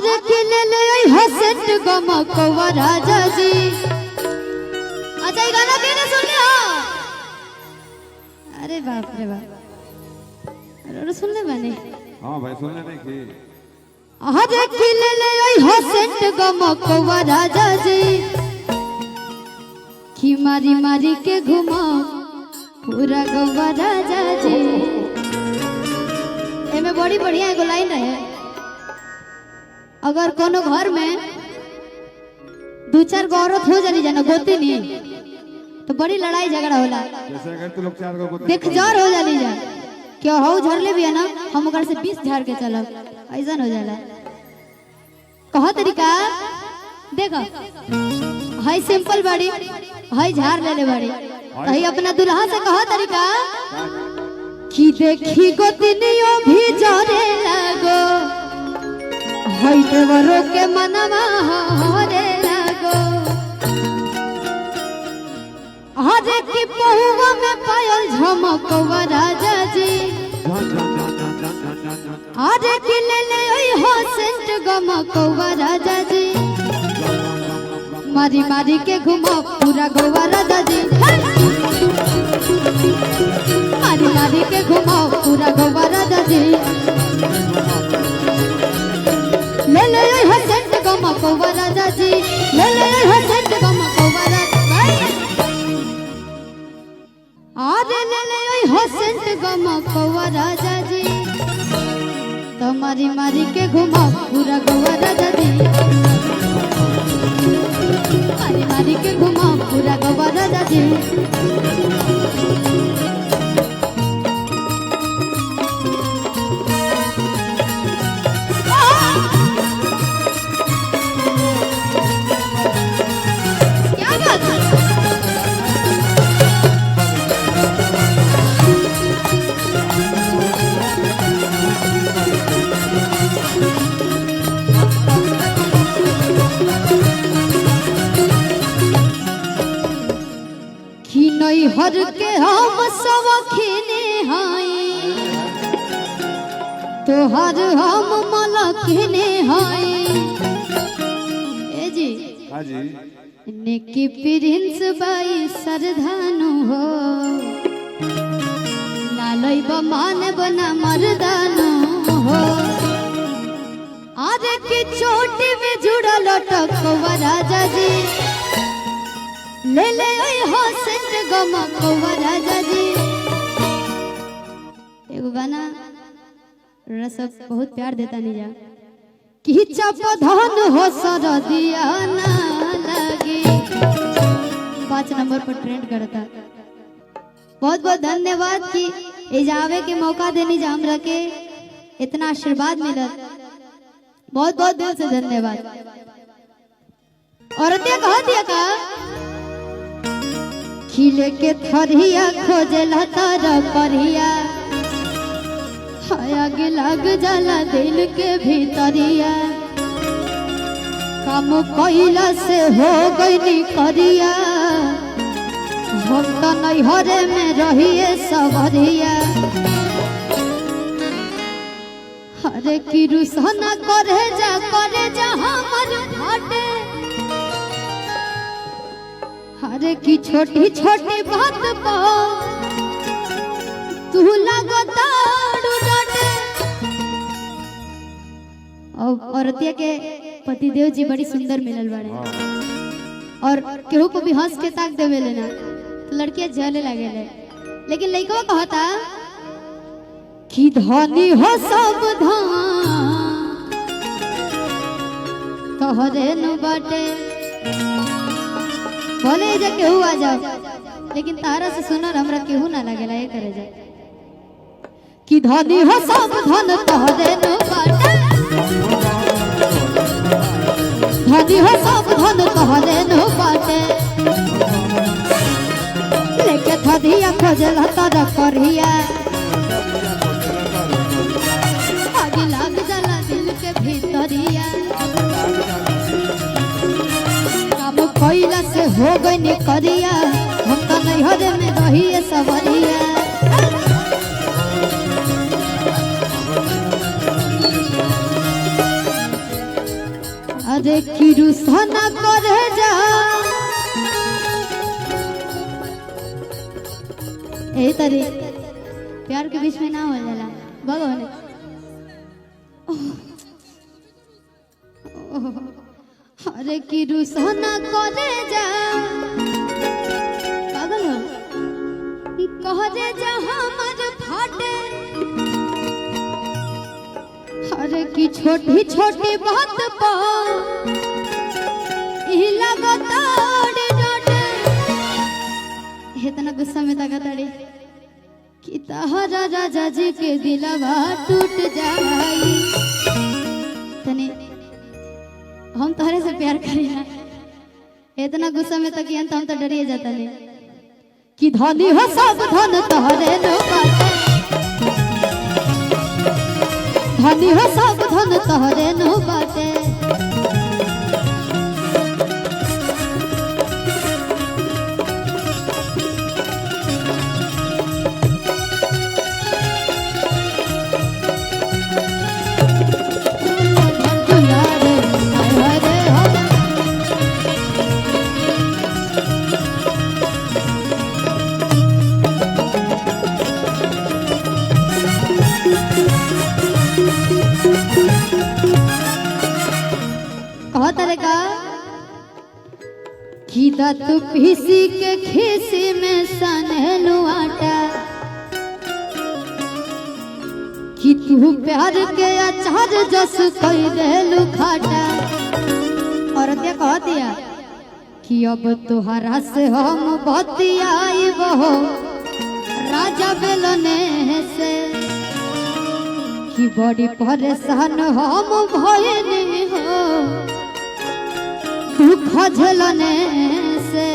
हर किले ले हसत गमकवा राजा जी। अच्छा ये गाना किने सुन लिया? अरे बाप रे बाप, अरे सुन ले मैंने। हाँ भाई सुनने नहीं की। हर किले ले हसत गमकवा राजा जी कि मारी मारी के घुमा पूरा गवा राजा जी। एमे बड़ी बढ़िया एगो लाइन रहे, अगर कोनो घर में दो चार गो औरत हो जानी जाना गोती नहीं तो बड़ी लड़ाई झगड़ा होला। जैसे अगर तू लोग चार को देख जार हो जानी जा क्या हो झड़ले भी है ना, हम ओकर से 20 झाड़ के चलब ऐसा हो जाला। कहा तरीका देखो, हाई सिंपल बड़ी हाई झाड़ ले ले बड़ी कहीं अपना दुल्हा से कहा तरीका कि देखी गोतनियों भी जरे लगो हाई देवरों के मनवा हरे लगो। हरे की पहुआ में पायल झमकवा राजा जी। हरे की ले ले हो सेंट गमकवा राजा जी। मारी मारी के घुमाओ पूरा गोवा राजा जी। मारी मारी के घुमाओ पूरा गोवा राजा जी। ले ले हसंत गमकवा राजा जी। ले ले हसंत गमकवा राजा जी। आज ले ले हसंत गमकवा राजा जी। तो मारी मारी के घुमाओ पूरा गोवा राजा जी। मारी मारी के घुमाओ पूरा गोवा राजा जी। क्या बात है? हर के हम सब खिने हाई तो हर हम मला खिने हाई। ए जी हाँ जी नेकी प्रिंस बाई सरधानु हो नालई बमान बना मर्दानु हो। आरे की चोटी में जुड़ा लटकवा राजा जी। ले ले हो सेंट गमकवा राजा जी। एगो गाना सब बहुत प्यार देता नहीं जा कि चपधन हो सरदिया ना लगे 5 नंबर पर ट्रेंड करता। बहुत बहुत धन्यवाद कि इजावे के मौका देनी जा हमरा के इतना आशीर्वाद मिला, बहुत बहुत दिल से धन्यवाद। औरतिया कहा दिया का खिले के थरिया खोजला तारा करिया आगे लग जाला दिल के भीतरिया। काम कइला से हो गई करिया हम तो नैहरे में रहिए सवरिया। हरे की रुसना करे जा हमर फाटे। हरे की छोटी छोटी बात को तू लगता डटे। औरतिया के पतिदेव जी बड़ी सुंदर मिलल बाड़े और केहू को भी हंस के ताक देवे लेना तो लड़कियां जले लगेले। लेकिन लइकवा कहता कि धनी हो सब धाम तोहरे नु बाटे। बोले जे केहू आ जाओ लेकिन तारा से सुनर हमरा केहू ना लगेला। ये करे जा कि धनी हो सब धन तोहरे नु बाटे। धनी हो सब धन तोहरे नु बाटे। लेके थदिया खोजला तारा करिया आगे लग जाला दिल के भीतरिया। काम कइला से हो गई करिया हम तो नैहरे में रहिए सवरिया। अरे की रुसना करे जा ए तरी प्यार के बीच में ना हो जाला भगवान अरे की रुसना करे जा पागल हो कहरे जा हमर फाटे अरे की छोटी छोटी बात पर ई लगातार डटे इतना गुस्सा में ताकताड़ी कि तहरा राजा जी के दिलवा टूट जाई तने हम तोहरे से प्यार करेला इतना गुस्सा में तक अंत हम तो डरिए जाता ले कि धनी हो सब धन तोहरे नो बाटे धनी हो सब धन तोहरे नो बाटे का कि दत पीसी के खीसी में सनलू आटा कि तू प्यार के अचार जस कई देलू खाटा और क्या कह दिया कि अब तुहरा से हम बतियाई बहो राजा बेलने से कि बड़ी परेशान हम भइनी हो दुख झेलने से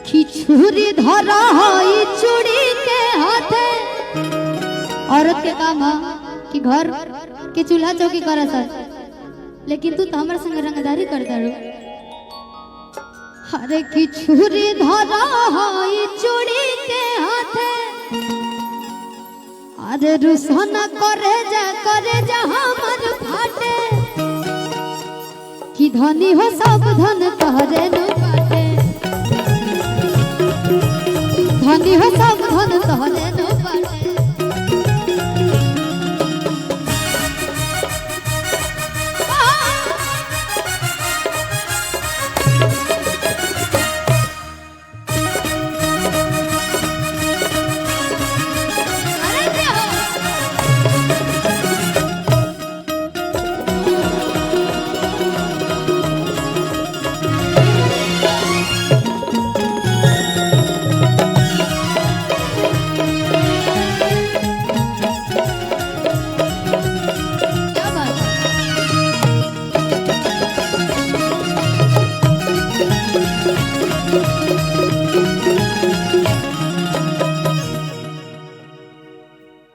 कि छुरी धरा हई चूड़ी के हाथे औरत के काम कि घर के चूल्हा चौकी कर सर लेकिन तू तो हमारे संग रंगदारी करता रो अरे कि छुरी धरा हई चूड़ी के हाथे अरे रुसना करे जा हमर फाटे कि धनी हो सब धन तोहरे नो बाटे धनी हो सब धन तोहरे नो